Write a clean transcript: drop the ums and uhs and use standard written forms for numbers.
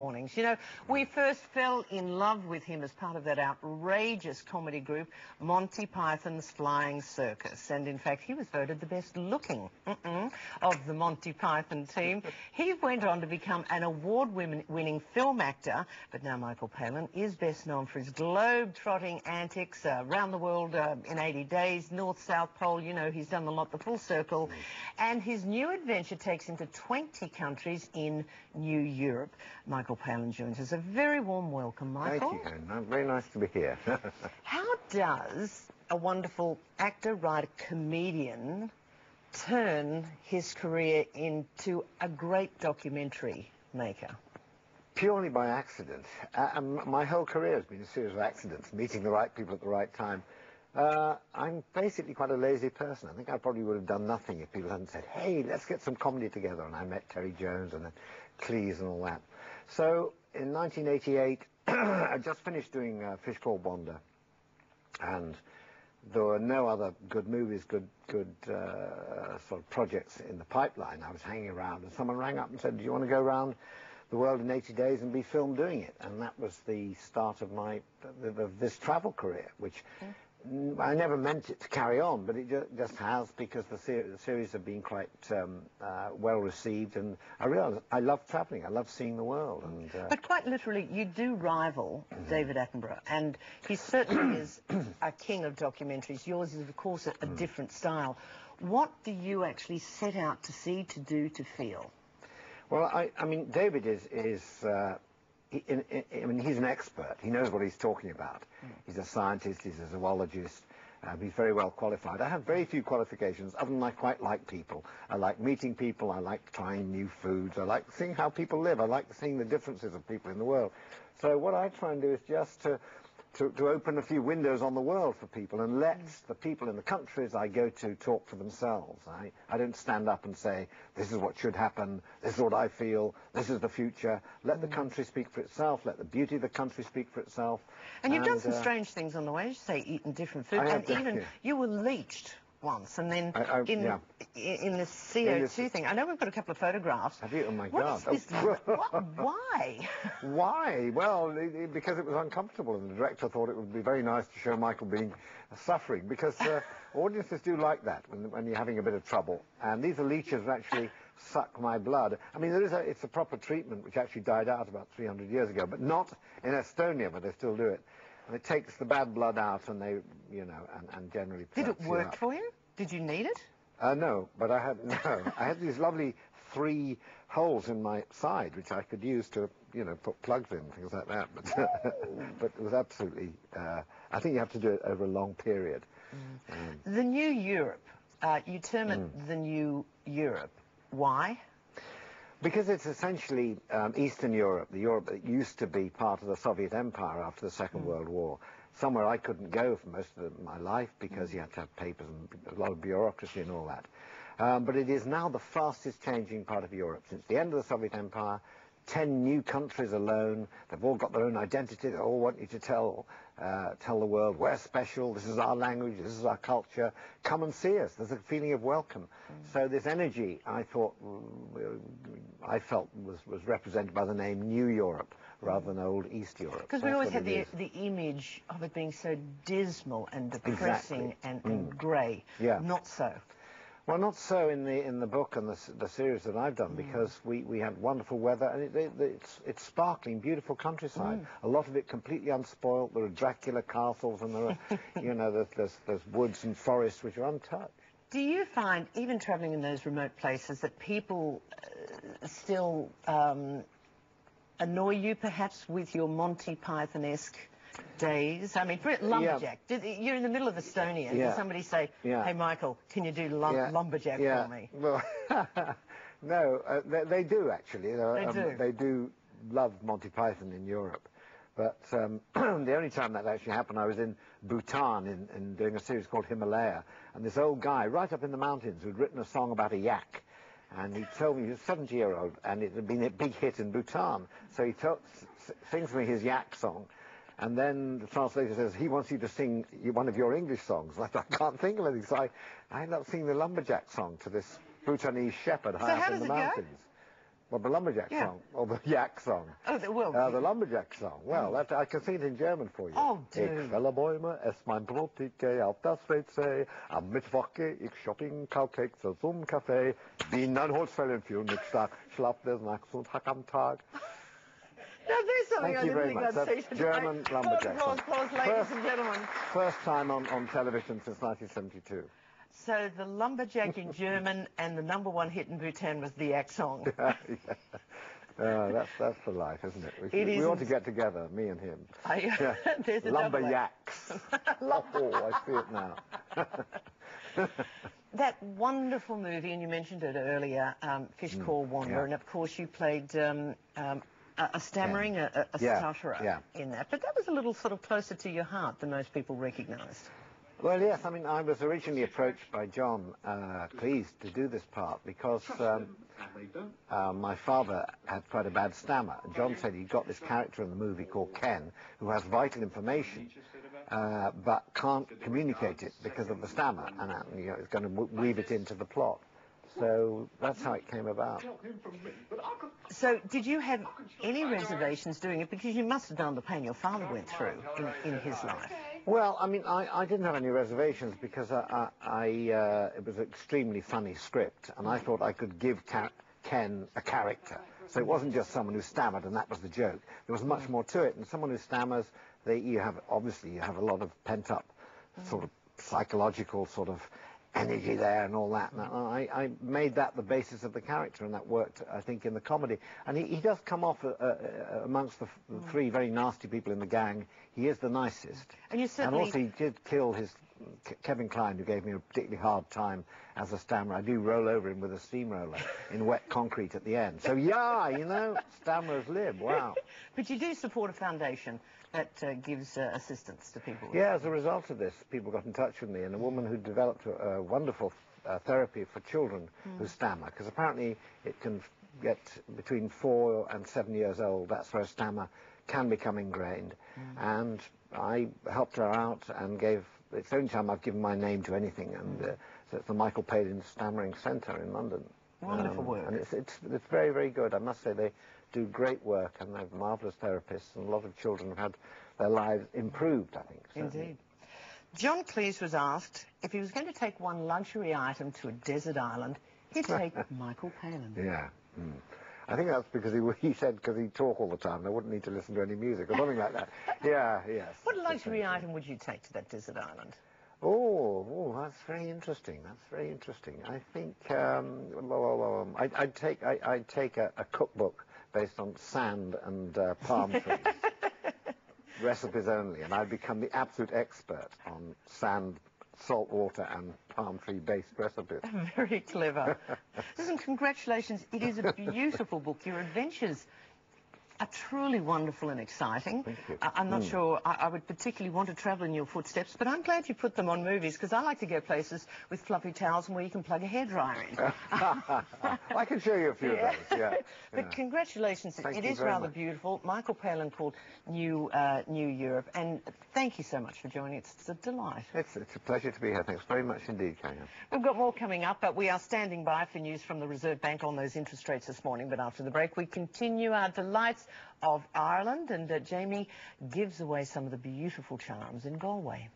Mornings. You know, we first fell in love with him as part of that outrageous comedy group, Monty Python's Flying Circus. And in fact, he was voted the best looking of the Monty Python team. He went on to become an award-winning film actor, but now Michael Palin is best known for his globe-trotting antics around the world in 80 days, North, South Pole, you know, he's done the lot, the full circle. And his new adventure takes him to 20 countries in New Europe. Michael Palin joins us. A very warm welcome, Michael. Thank you, Helen. Very nice to be here. How does a wonderful actor, writer, comedian turn his career into a great documentary maker? Purely by accident. My whole career has been a series of accidents, meeting the right people at the right time. I'm basically quite a lazy person. I think I probably would have done nothing if people hadn't said, hey, let's get some comedy together. And I met Terry Jones and then Cleese and all that. So in 1988, I just finished doing Fish Called Wanda, and there were no other good movies, good sort of projects in the pipeline. I was hanging around, and someone rang up and said, do you want to go around the world in 80 days and be filmed doing it? And that was the start of this travel career, which I never meant it to carry on, but it just has, because the series have been quite well received, and I realised I love travelling, I love seeing the world. And, but quite literally, you do rival David Attenborough, and he certainly is a king of documentaries. Yours is, of course, a different style. What do you actually set out to see, to do, to feel? Well, I mean, David I mean, he's an expert. He knows what he's talking about. He's a scientist, he's a zoologist, he's very well qualified. I have very few qualifications, other than I quite like people. I like meeting people, I like trying new foods, I like seeing how people live, I like seeing the differences of people in the world. So what I try and do is just to open a few windows on the world for people and let the people in the countries I go to talk for themselves. I don't stand up and say, this is what should happen, this is what I feel, this is the future. Let the country speak for itself, let the beauty of the country speak for itself. And you've done some strange things on the way, as you say, eating different food, and even you were leached once, and then in the CO2 thing. I know we've got a couple of photographs. Have you? Oh my God. God. Why? Why? Well, because it was uncomfortable, and the director thought it would be very nice to show Michael being suffering, because audiences do like that when you're having a bit of trouble. And these are leeches that actually suck my blood. I mean, it's a proper treatment which actually died out about 300 years ago, but not in Estonia, but they still do it. And it takes the bad blood out, and they, you know, and generally. Did it work for you? Did you need it? No, but I had these lovely 3 holes in my side, which I could use to, you know, put plugs in, things like that. But it was absolutely. I think you have to do it over a long period. The New Europe. You term it the New Europe. Why? Because it's essentially Eastern Europe, the Europe that used to be part of the Soviet Empire after the Second World War. Somewhere I couldn't go for most of my life because you had to have papers and a lot of bureaucracy and all that. But it is now the fastest changing part of Europe. Since the end of the Soviet Empire, 10 new countries alone, they've all got their own identity, they all want you to tell the world, we're special, this is our language, this is our culture, come and see us. There's a feeling of welcome. So this energy, I felt was represented by the name New Europe rather than old East Europe. Because we always had the image of it being so dismal and depressing and grey. Yeah. Not so. Well, not so in the book and the series that I've done, because we had wonderful weather, and it's sparkling, beautiful countryside. A lot of it completely unspoilt. There are Dracula castles, and there are, you know, there's woods and forests which are untouched. Do you find, even travelling in those remote places, that people still annoy you, perhaps, with your Monty Python-esque days? I mean, lumberjack. You're in the middle of Estonia. Did somebody say, hey, Michael, can you do lumberjack for me? Well, no, they do, actually. They do love Monty Python in Europe. But the only time that actually happened, I was in Bhutan in doing a series called Himalaya, and this old guy right up in the mountains who'd written a song about a yak. And he told me, he was a 70-year-old, and it had been a big hit in Bhutan. So he sings me his yak song. And then the translator says, he wants you to sing one of your English songs. I can't think of anything. So I ended up singing the lumberjack song to this Bhutanese shepherd high up in the mountains. Well, the lumberjack song, or the yak song. Oh, the lumberjack song. Well, that, I can sing it in German for you. Oh, do. Ich fälle Bäume, ess mein Brot, ich gehe auf das WC. Am Mittwoch gehe ich shopping, Kaukekse zum Café. Bin ein Holzfällen für Mittag, schlaf des Nachts und hack am Tag. Now, there's something Thank I you didn't very think much. I'd see That's today. German lumberjack song. Applause, ladies and gentlemen. First time on television since 1972. So the lumberjack in German and the #1 hit in Bhutan was the yak song. That's the life, isn't it? We ought to get together, me and him. There's a lumberjacks. Oh, I see it now. That wonderful movie, and you mentioned it earlier, Fish Call Wanderer, and of course you played a stammering, a stutterer in that. But that was a little sort of closer to your heart than most people recognised. Well, yes, I mean, I was originally approached by John Cleese to do this part because my father had quite a bad stammer. John said he got this character in the movie called Ken, who has vital information, but can't communicate it because of the stammer, and you know, it's going to weave it into the plot. So that's how it came about. So did you have any reservations doing it? Because you must have known the pain your father went through in his life. Well, I mean, I didn't have any reservations because it was an extremely funny script, and I thought I could give Ken a character. So it wasn't just someone who stammered and that was the joke. There was much more to it. And someone who stammers, you have a lot of pent-up sort of psychological sort of energy there and all that. And I made that the basis of the character, and that worked, I think, in the comedy. And he does come off amongst the three very nasty people in the gang. He is the nicest. And you certainly... And also he did kill Kevin Kline, who gave me a particularly hard time as a stammerer. I do roll over him with a steamroller in wet concrete at the end. So yeah, you know, stammerers live. Wow. But you do support a foundation that gives assistance to people. Yeah, as a result of this, people got in touch with me, and a woman who developed a wonderful therapy for children who stammer, because apparently it can get between 4 and 7 years old. That's where stammer can become ingrained. And I helped her out and it's the only time I've given my name to anything, and so it's the Michael Palin Stammering Centre in London. Wonderful work. And it's very, very good. I must say they do great work, and they're marvellous therapists, and a lot of children have had their lives improved, I think. Certainly. Indeed. John Cleese was asked if he was going to take one luxury item to a desert island, he'd take Michael Palin. Yeah. I think that's because he said because he'd talk all the time, they wouldn't need to listen to any music or something like that. Yeah, yes. What luxury item would you take to that desert island? Oh, that's very interesting. That's very interesting. I think I'd take a cookbook based on sand and palm trees. Recipes only, and I'd become the absolute expert on sand, salt water and palm tree based recipes. Very clever. Listen, congratulations. It is a beautiful book. Your adventures are truly wonderful and exciting. Thank you. I'm not sure I would particularly want to travel in your footsteps, but I'm glad you put them on movies, because I like to go places with fluffy towels and where you can plug a hairdryer in. I can show you a few of those, yeah. But congratulations. Thank it you is very rather much. beautiful. Michael Palin called New Europe, and thank you so much for joining us. It's a delight. It's a pleasure to be here. Thanks very much indeed, Karen. We've got more coming up, but we are standing by for news from the Reserve Bank on those interest rates this morning. But after the break, we continue our delights of Ireland, and Jamie gives away some of the beautiful charms in Galway.